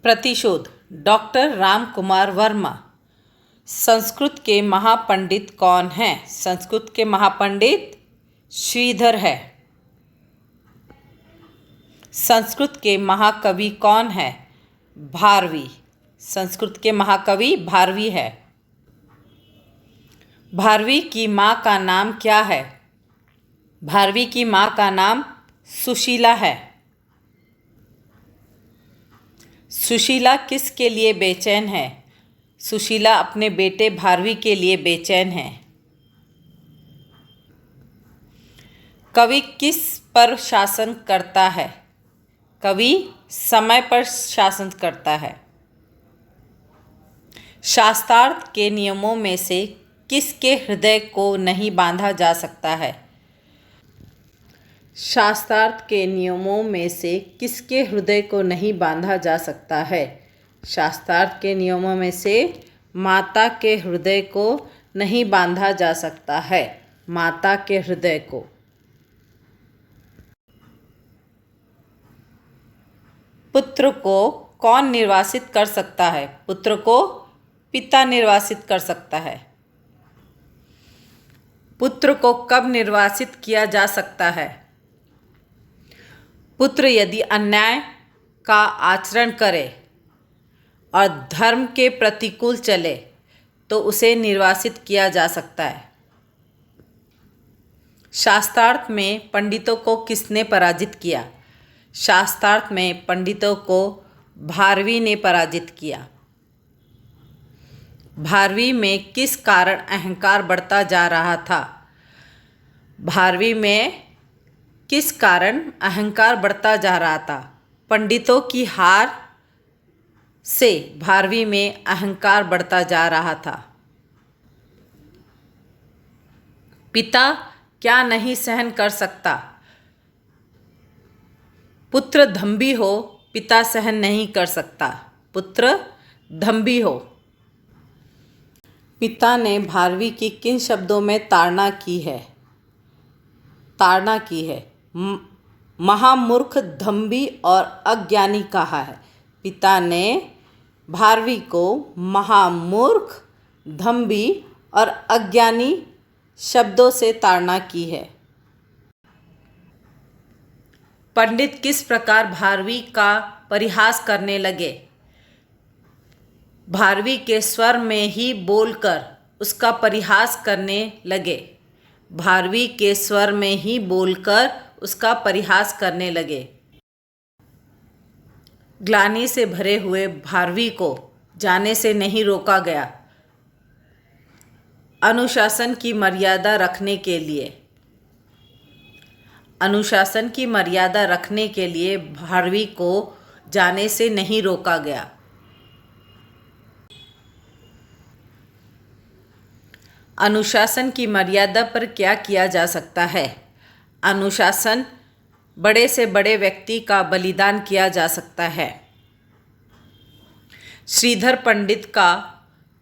प्रतिशोध डॉक्टर राम कुमार वर्मा। संस्कृत के महापंडित कौन हैं? संस्कृत के महापंडित श्रीधर है। संस्कृत के महाकवि कौन है? भारवी। संस्कृत के महाकवि भारवी है। भारवी की माँ का नाम क्या है? भारवी की माँ का नाम सुशीला है। सुशीला किसके लिए बेचैन है? सुशीला अपने बेटे भारवी के लिए बेचैन है। कवि किस पर शासन करता है? कवि समय पर शासन करता है। शास्त्रार्थ के नियमों में से किसके हृदय को नहीं बांधा जा सकता है? शास्त्रार्थ के नियमों में से किसके हृदय को नहीं बांधा जा सकता है? शास्त्रार्थ के नियमों में से माता के हृदय को नहीं बांधा जा सकता है। माता के हृदय को। पुत्र को कौन निर्वासित कर सकता है? पुत्र को पिता निर्वासित कर सकता है। पुत्र को कब निर्वासित किया जा सकता है? पुत्र यदि अन्याय का आचरण करे और धर्म के प्रतिकूल चले तो उसे निर्वासित किया जा सकता है। शास्त्रार्थ में पंडितों को किसने पराजित किया? शास्त्रार्थ में पंडितों को भारवी ने पराजित किया। भारवी में किस कारण अहंकार बढ़ता जा रहा था? भारवी में किस कारण अहंकार बढ़ता जा रहा था? पंडितों की हार से भारवी में अहंकार बढ़ता जा रहा था। पिता क्या नहीं सहन कर सकता? पुत्र दंभी हो, पिता सहन नहीं कर सकता। पुत्र दंभी हो। पिता ने भारवी की किन शब्दों में ताड़ना की है? ताड़ना की है। महामूर्ख, दंभी और अज्ञानी कहा है। पिता ने भारवी को महामूर्ख, दंभी और अज्ञानी शब्दों से ताड़ना की है। पंडित किस प्रकार भारवी का परिहास करने लगे? भारवी के स्वर में ही बोलकर उसका परिहास करने लगे। भारवी के स्वर में ही बोलकर उसका परिहास करने लगे। ग्लानि से भरे हुए भारवी को जाने से नहीं रोका गया। अनुशासन की मर्यादा रखने के लिए। अनुशासन की मर्यादा रखने के लिए भारवी को जाने से नहीं रोका गया। अनुशासन की मर्यादा पर क्या किया जा सकता है? अनुशासन बड़े से बड़े व्यक्ति का बलिदान किया जा सकता है। श्रीधर पंडित का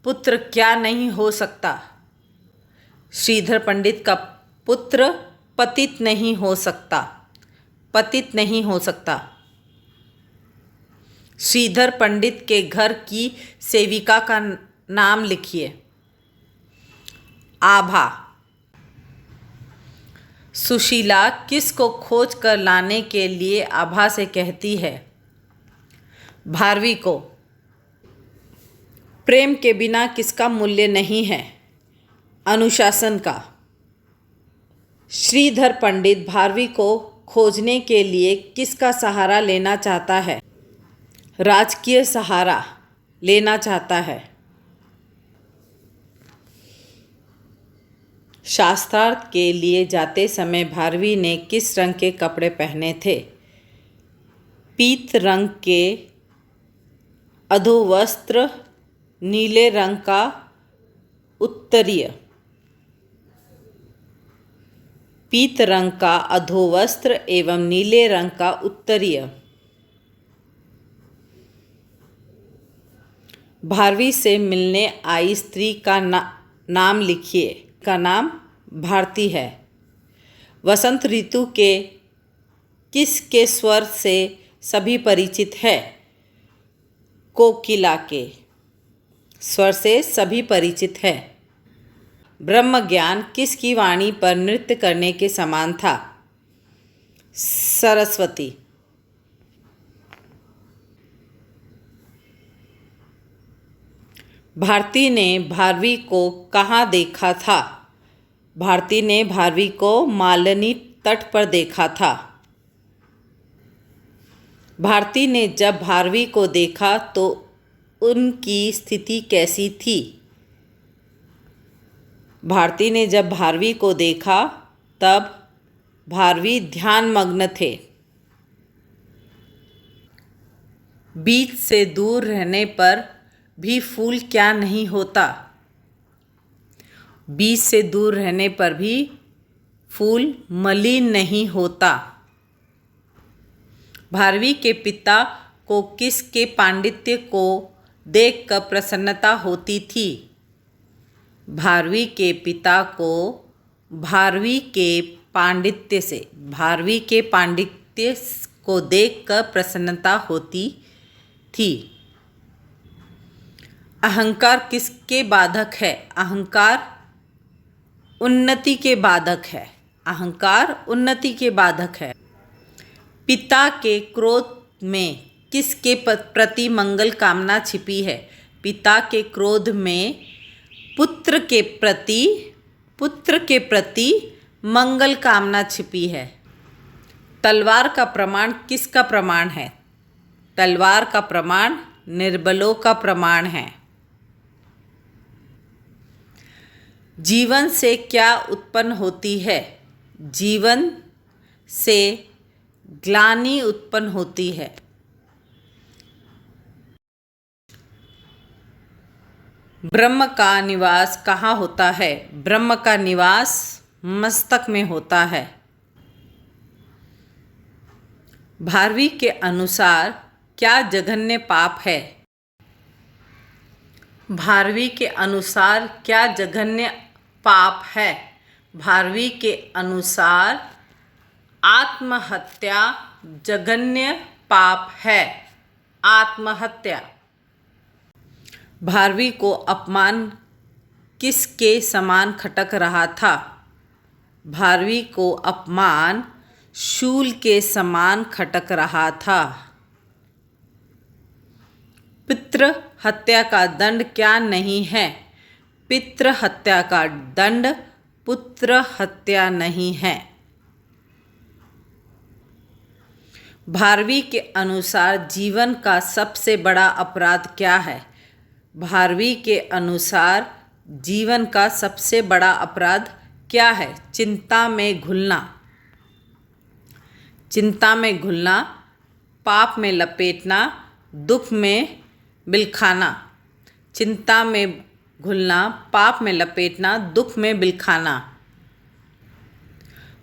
पुत्र क्या नहीं हो सकता? श्रीधर पंडित का पुत्र पतित नहीं हो सकता। पतित नहीं हो सकता। श्रीधर पंडित के घर की सेविका का नाम लिखिए। आभा। सुशीला किसको खोज कर लाने के लिए आभा से कहती है? भारवी को। प्रेम के बिना किसका मूल्य नहीं है? अनुशासन का। श्रीधर पंडित भारवी को खोजने के लिए किसका सहारा लेना चाहता है? राजकीय सहारा लेना चाहता है। शास्त्रार्थ के लिए जाते समय भारवी ने किस रंग के कपड़े पहने थे? पीत रंग के अधोवस्त्र, नीले रंग का उत्तरीय। पीत रंग का अधोवस्त्र एवं नीले रंग का उत्तरीय। भारवी से मिलने आई स्त्री का नाम लिखिए। का नाम भारती है। वसंत ऋतु के किसके स्वर से सभी परिचित है? कोकिला के स्वर से सभी परिचित है। ब्रह्म ज्ञान किसकी वाणी पर नृत्य करने के समान था? सरस्वती। भारती ने भारवी को कहाँ देखा था? भारती ने भारवी को मालिनी तट पर देखा था। भारती ने जब भारवी को देखा तो उनकी स्थिति कैसी थी? भारती ने जब भारवी को देखा तब भारवी ध्यानमग्न थे। बीज से दूर रहने पर भी फूल क्या नहीं होता? बीज से दूर रहने पर भी फूल मलिन नहीं होता। भारवी के पिता को किसके पांडित्य को देखकर प्रसन्नता होती थी? भारवी के पिता को भारवी के पांडित्य को देखकर प्रसन्नता होती थी। अहंकार किसके बाधक है? अहंकार उन्नति के बाधक है। अहंकार उन्नति के बाधक है। पिता के क्रोध में किसके प्रति मंगल कामना छिपी है? पिता के क्रोध में पुत्र के प्रति मंगल कामना छिपी है। तलवार का प्रमाण किसका प्रमाण है? तलवार का प्रमाण निर्बलों का प्रमाण है। जीवन से क्या उत्पन्न होती है? जीवन से ग्लानि उत्पन्न होती है। ब्रह्म का निवास कहाँ होता है? ब्रह्म का निवास मस्तक में होता है। भारवी के अनुसार क्या जघन्य पाप है? भारवी के अनुसार क्या जघन्य पाप है? भारवी के अनुसार आत्महत्या जघन्य पाप है। आत्महत्या। भारवी को अपमान किसके समान खटक रहा था? भारवी को अपमान शूल के समान खटक रहा था। पितृ हत्या का दंड क्या नहीं है? पितृ हत्या का दंड पुत्र हत्या नहीं है। भारवी के अनुसार जीवन का सबसे बड़ा अपराध क्या है? भारवी के अनुसार जीवन का सबसे बड़ा अपराध क्या है? चिंता में घुलना। चिंता में घुलना, पाप में लपेटना, दुख में बिलखाना। चिंता में घुलना, पाप में लपेटना, दुख में बिलखाना।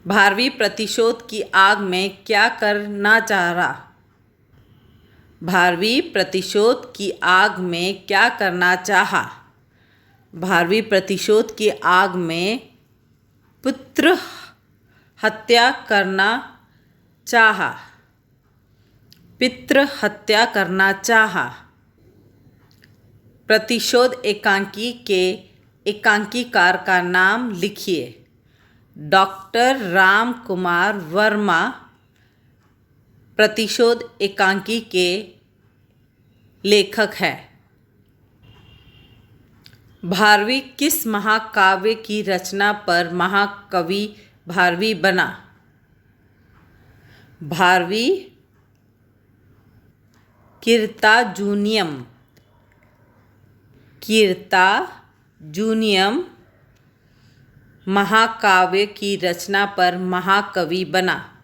भारवी प्रतिशोध की आग में क्या करना चाह रहा? भारवी प्रतिशोध की आग में क्या करना चाहा? भारवी प्रतिशोध की आग में पुत्र हत्या करना चाहा। पितृ हत्या करना चाहा। प्रतिशोध एकांकी के एकांकीकार का नाम लिखिए। डॉक्टर राम कुमार वर्मा प्रतिशोध एकांकी के लेखक है। भारवी किस महाकाव्य की रचना पर महाकवि भारवी बना? भारवी कीर्तार्जुनीयम महाकाव्य की रचना पर महाकवि बना।